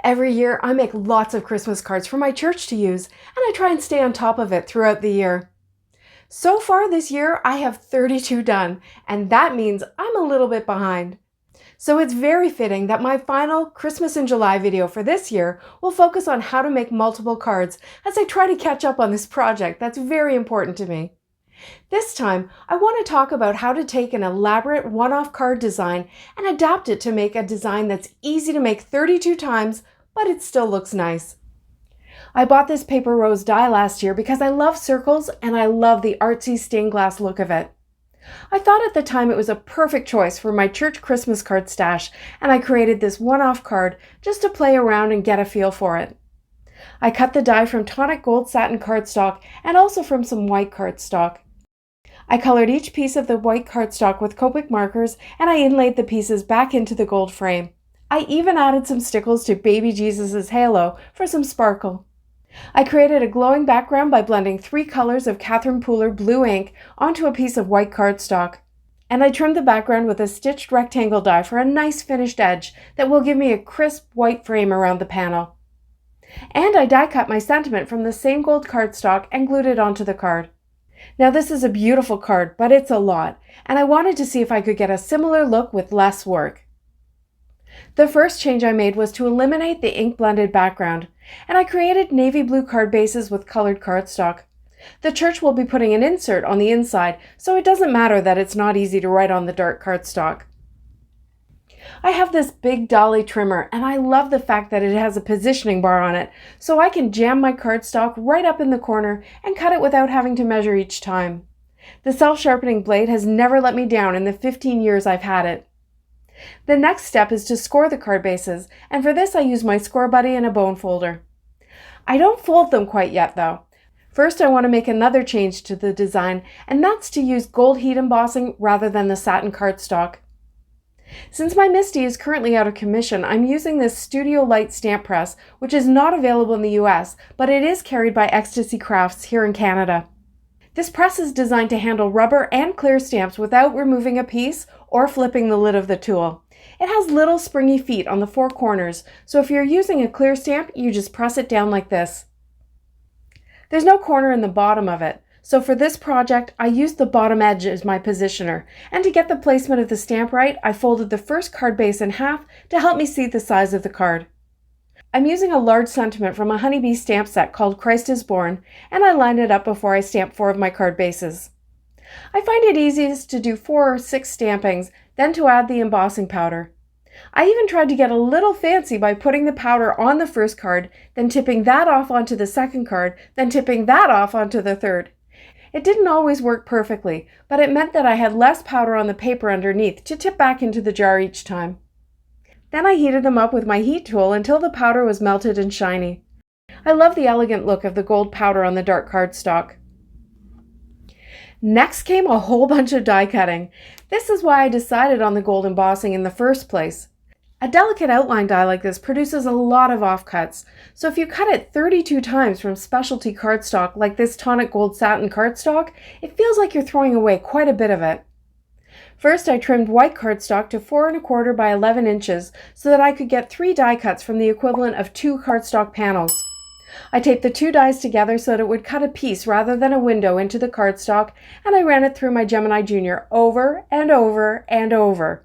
Every year, I make lots of Christmas cards for my church to use, and I try and stay on top of it throughout the year. So far this year, I have 32 done, and that means I'm a little bit behind. So it's very fitting that my final Christmas in July video for this year will focus on how to make multiple cards as I try to catch up on this project that's very important to me. This time, I want to talk about how to take an elaborate one-off card design and adapt it to make a design that's easy to make 32 times, but it still looks nice. I bought this paper rose die last year because I love circles and I love the artsy stained glass look of it. I thought at the time it was a perfect choice for my church Christmas card stash, and I created this one-off card just to play around and get a feel for it. I cut the die from Tonic gold satin cardstock and also from some white cardstock. I colored each piece of the white cardstock with Copic markers, and I inlaid the pieces back into the gold frame. I even added some Stickles to baby Jesus' halo for some sparkle. I created a glowing background by blending 3 colors of Catherine Pooler blue ink onto a piece of white cardstock. And I trimmed the background with a stitched rectangle die for a nice finished edge that will give me a crisp white frame around the panel. And I die cut my sentiment from the same gold cardstock and glued it onto the card. Now this is a beautiful card, but it's a lot, and I wanted to see if I could get a similar look with less work. The first change I made was to eliminate the ink blended background, and I created navy blue card bases with colored cardstock. The church will be putting an insert on the inside, so it doesn't matter that it's not easy to write on the dark cardstock. I have this big dolly trimmer, and I love the fact that it has a positioning bar on it, so I can jam my cardstock right up in the corner and cut it without having to measure each time. The self-sharpening blade has never let me down in the 15 years I've had it. The next step is to score the card bases, and for this I use my score buddy and a bone folder. I don't fold them quite yet though. First I want to make another change to the design, and that's to use gold heat embossing rather than the satin cardstock. Since my Misty is currently out of commission, I'm using this Studio Light stamp press, which is not available in the US, but it is carried by Ecstasy Crafts here in Canada. This press is designed to handle rubber and clear stamps without removing a piece or flipping the lid of the tool. It has little springy feet on the 4 corners, so if you're using a clear stamp, you just press it down like this. There's no corner in the bottom of it, so for this project, I used the bottom edge as my positioner, and to get the placement of the stamp right, I folded the first card base in half to help me see the size of the card. I'm using a large sentiment from a honeybee stamp set called Christ is Born, and I lined it up before I stamped 4 of my card bases. I find it easiest to do 4 or 6 stampings, then to add the embossing powder. I even tried to get a little fancy by putting the powder on the first card, then tipping that off onto the second card, then tipping that off onto the third. It didn't always work perfectly, but it meant that I had less powder on the paper underneath to tip back into the jar each time. Then I heated them up with my heat tool until the powder was melted and shiny. I love the elegant look of the gold powder on the dark cardstock. Next came a whole bunch of die cutting. This is why I decided on the gold embossing in the first place. A delicate outline die like this produces a lot of offcuts, so if you cut it 32 times from specialty cardstock like this Tonic gold satin cardstock, it feels like you're throwing away quite a bit of it. First, I trimmed white cardstock to 4 1/4 by 11 inches so that I could get 3 die cuts from the equivalent of 2 cardstock panels. I taped the 2 dies together so that it would cut a piece rather than a window into the cardstock, and I ran it through my Gemini Junior over and over and over.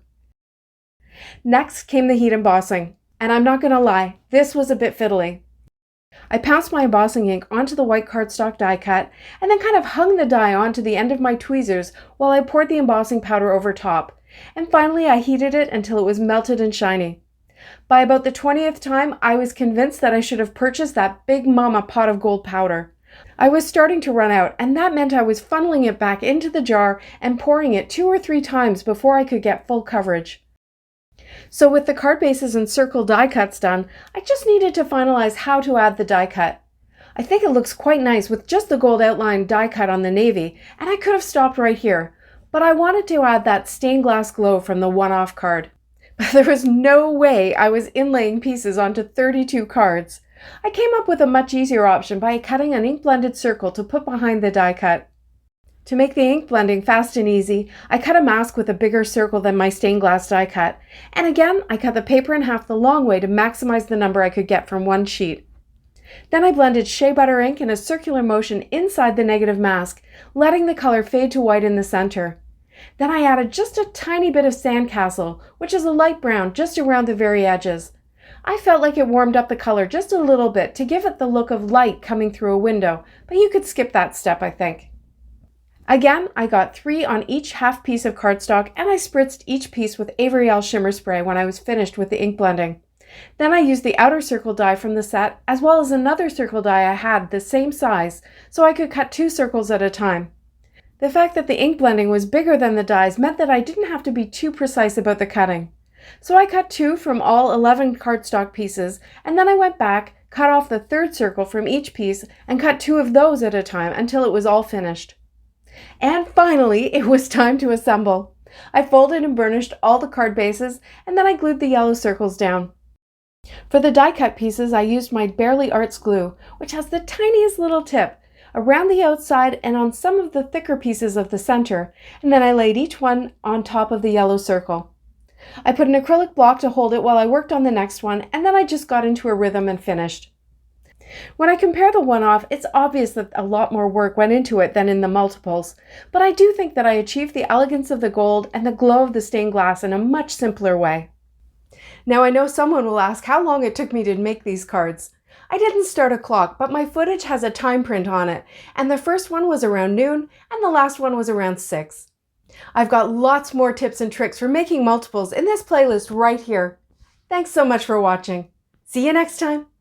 Next came the heat embossing, and I'm not going to lie, this was a bit fiddly. I pounced my embossing ink onto the white cardstock die cut, and then kind of hung the die onto the end of my tweezers while I poured the embossing powder over top, and finally I heated it until it was melted and shiny. By about the 20th time, I was convinced that I should have purchased that big mama pot of gold powder. I was starting to run out, and that meant I was funneling it back into the jar and pouring it 2 or 3 times before I could get full coverage. So with the card bases and circle die cuts done, I just needed to finalize how to add the die cut. I think it looks quite nice with just the gold outline die cut on the navy, and I could have stopped right here, but I wanted to add that stained glass glow from the one-off card. But there was no way I was inlaying pieces onto 32 cards. I came up with a much easier option by cutting an ink-blended circle to put behind the die cut. To make the ink blending fast and easy, I cut a mask with a bigger circle than my stained glass die cut, and again I cut the paper in half the long way to maximize the number I could get from one sheet. Then I blended shea butter ink in a circular motion inside the negative mask, letting the color fade to white in the center. Then I added just a tiny bit of sandcastle, which is a light brown just around the very edges. I felt like it warmed up the color just a little bit to give it the look of light coming through a window, but you could skip that step, I think. Again, I got 3 on each half piece of cardstock, and I spritzed each piece with Avery shimmer spray when I was finished with the ink blending. Then I used the outer circle die from the set, as well as another circle die I had the same size, so I could cut 2 circles at a time. The fact that the ink blending was bigger than the dies meant that I didn't have to be too precise about the cutting. So I cut 2 from all 11 cardstock pieces, and then I went back, cut off the 3rd circle from each piece, and cut 2 of those at a time until it was all finished. And finally, it was time to assemble. I folded and burnished all the card bases, and then I glued the yellow circles down. For the die cut pieces, I used my Barely Arts glue, which has the tiniest little tip, around the outside and on some of the thicker pieces of the center, and then I laid each one on top of the yellow circle. I put an acrylic block to hold it while I worked on the next one, and then I just got into a rhythm and finished. When I compare the one-off, it's obvious that a lot more work went into it than in the multiples, but I do think that I achieved the elegance of the gold and the glow of the stained glass in a much simpler way. Now I know someone will ask how long it took me to make these cards. I didn't start a clock, but my footage has a time print on it, and the first one was around noon, and the last one was around 6. I've got lots more tips and tricks for making multiples in this playlist right here. Thanks so much for watching. See you next time.